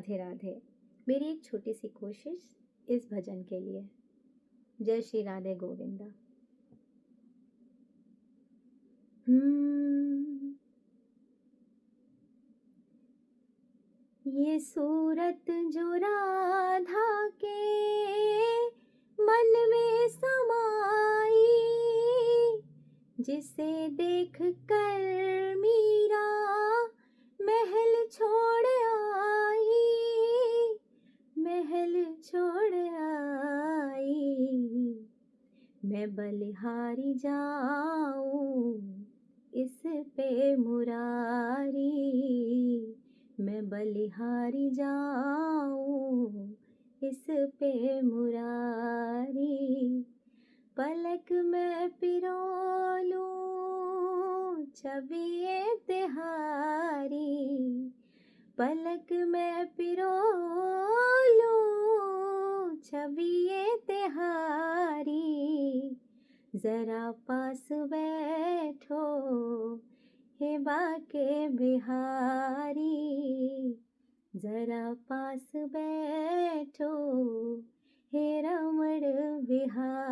राधे राधे। मेरी एक छोटी सी कोशिश इस भजन के लिए। जय श्री राधे गोविंदा। ये सूरत जो राधा के मन में समाई, जिसे देख कर मीरा महल छोड़ आई, महल छोड़ आई। मैं बलिहारी जाऊं इस पे मुरारी, मैं बलिहारी जाऊं इस पे मुरारी। पलक में पिरो लूं छवि तिहारी, पलक में पिरो लूं छवि तिहारी। जरा पास बैठो हे बाके बिहारी, जरा पास बैठो हे रमण बिहारी।